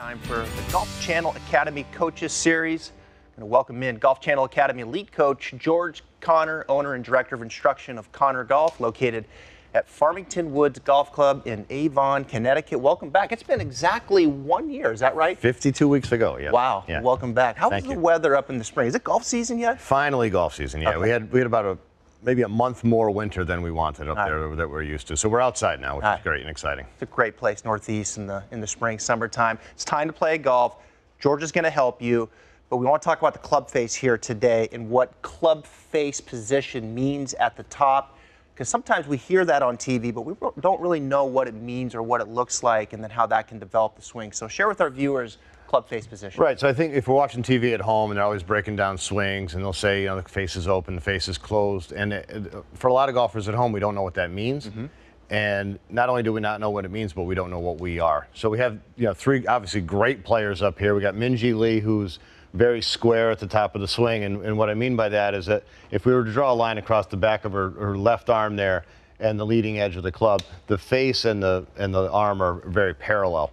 Time for the Golf Channel Academy Coaches Series. I'm going to welcome in Golf Channel Academy lead coach George Connor, owner and director of instruction of Connor Golf, located at Farmington Woods Golf Club in Avon, Connecticut. Welcome back. It's been exactly 1 year, is that right? 52 weeks ago, yeah. Wow, yeah. Welcome back. How was the weather up in the spring? Is it golf season yet? Finally golf season, yeah. Okay. We had about maybe a month more winter than we wanted up there that we're used to. So we're outside now, which is great and exciting. It's a great place, Northeast in the spring, summertime. It's time to play golf. George is going to help you, but we want to talk about the club face here today and what club face position means at the top. Because sometimes we hear that on TV, but we don't really know what it means or what it looks like and then how that can develop the swing. So share with our viewers club face position. Right, so I think if we're watching TV at home and they're always breaking down swings and they'll say, the face is open, the face is closed. And for a lot of golfers at home, we don't know what that means. Mm-hmm. And not only do we not know what it means, but we don't know what we are. So we have three obviously great players up here. We got Minjee Lee, who's very square at the top of the swing. And what I mean by that is that if we were to draw a line across the back of her left arm there and the leading edge of the club, the face and the arm are very parallel.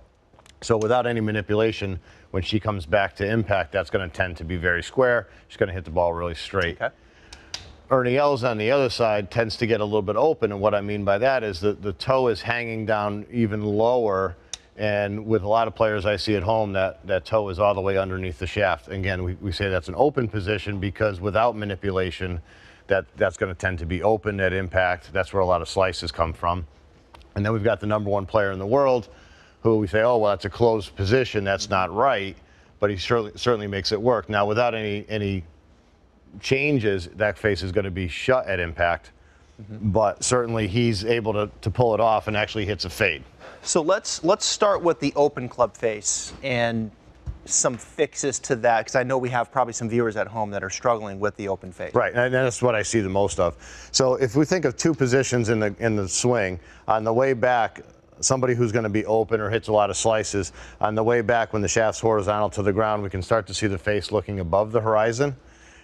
So without any manipulation, when she comes back to impact, that's going to tend to be very square. She's going to hit the ball really straight. Okay. Ernie Els on the other side tends to get a little bit open, and what I mean by that is that the toe is hanging down even lower, and with a lot of players I see at home, that toe is all the way underneath the shaft. Again, we say that's an open position because without manipulation, that's going to tend to be open at impact. That's where a lot of slices come from. And then we've got the #1 player in the world, who we say, oh, well, that's a closed position. That's not right. But he certainly makes it work. Now, without any changes, that face is going to be shut at impact. Mm-hmm. But certainly he's able to pull it off and actually hits a fade. So let's start with the open club face and some fixes to that, because I know we have probably some viewers at home that are struggling with the open face. Right, and that's what I see the most of. So if we think of two positions in the swing, on the way back, somebody who's going to be open or hits a lot of slices, on the way back when the shaft's horizontal to the ground, we can start to see the face looking above the horizon.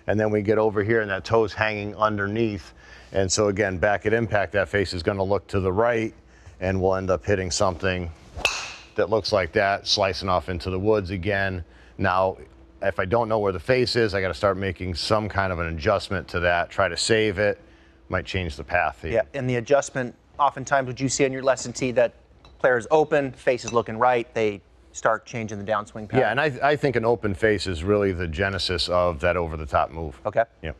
And then we get over here and that toe's hanging underneath. And so again, back at impact, that face is going to look to the right and we'll end up hitting something that looks like that, slicing off into the woods again. Now, if I don't know where the face is, I got to start making some kind of an adjustment to that, try to save it, might change the path. Yeah, and the adjustment, oftentimes, would you see on your lesson tee that players open, face is looking right, they start changing the downswing pattern? Yeah, and I think an open face is really the genesis of that over-the-top move. Okay. Yeah.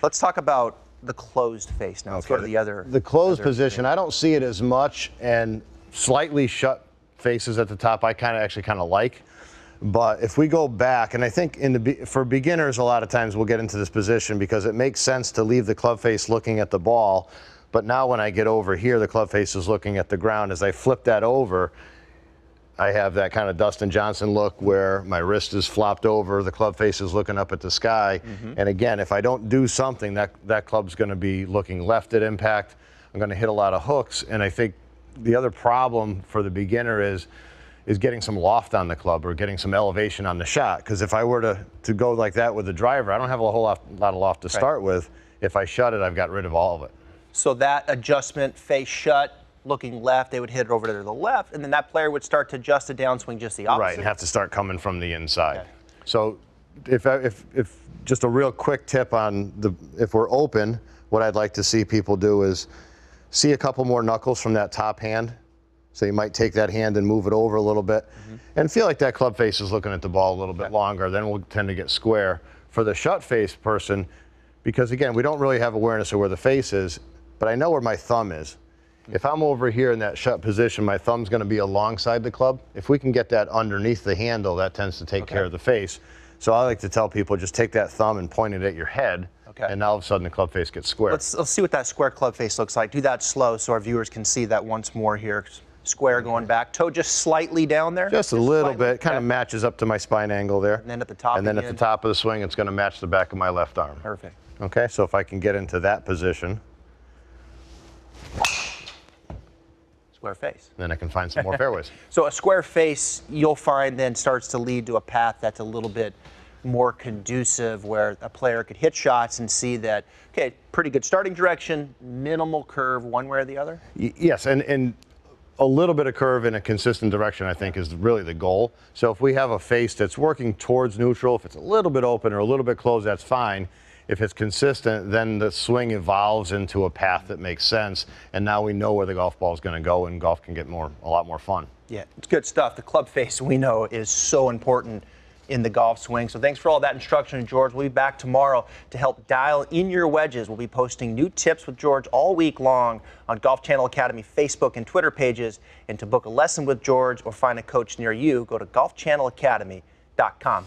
Let's talk about the closed face now. Let's go to the other. The closed position, I don't see it as much, and slightly shut faces at the top I actually kind of like. But if we go back, and I think for beginners, a lot of times we'll get into this position because it makes sense to leave the club face looking at the ball. But now when I get over here, the club face is looking at the ground. As I flip that over, I have that kind of Dustin Johnson look where my wrist is flopped over, the club face is looking up at the sky. Mm-hmm. And again, if I don't do something, that club's going to be looking left at impact. I'm going to hit a lot of hooks. And I think the other problem for the beginner is getting some loft on the club or getting some elevation on the shot. Because if I were to go like that with the driver, I don't have a whole lot of loft to start with. If I shut it, I've got rid of all of it. So that adjustment, face shut, looking left, they would hit it over to the left, and then that player would start to adjust the downswing just the opposite. Right, and have to start coming from the inside. Okay. So if just a real quick tip on if we're open, what I'd like to see people do is see a couple more knuckles from that top hand. So you might take that hand and move it over a little bit, mm-hmm. and feel like that club face is looking at the ball a little bit longer. Then we'll tend to get square. For the shut face person, because again, we don't really have awareness of where the face is, but I know where my thumb is. If I'm over here in that shut position, my thumb's going to be alongside the club. If we can get that underneath the handle, that tends to take care of the face. So I like to tell people, just take that thumb and point it at your head, and now all of a sudden the club face gets square. Let's see what that square club face looks like. Do that slow so our viewers can see that once more here. Square going back, toe just slightly down there? Just a little bit, kind of matches up to my spine angle there. And then at the top And then at the top of the swing, it's going to match the back of my left arm. Perfect. Okay, so if I can get into that position. Square face. Then I can find some more fairways. So a square face, you'll find then starts to lead to a path that's a little bit more conducive, where a player could hit shots and see that, okay, pretty good starting direction, minimal curve one way or the other? Yes, and a little bit of curve in a consistent direction, I think, is really the goal. So if we have a face that's working towards neutral, if it's a little bit open or a little bit closed, that's fine. If it's consistent, then the swing evolves into a path that makes sense, and now we know where the golf ball is going to go, and golf can get a lot more fun. Yeah, it's good stuff. The club face, we know, is so important in the golf swing. So thanks for all that instruction, George. We'll be back tomorrow to help dial in your wedges. We'll be posting new tips with George all week long on Golf Channel Academy Facebook and Twitter pages. And to book a lesson with George or find a coach near you, go to golfchannelacademy.com.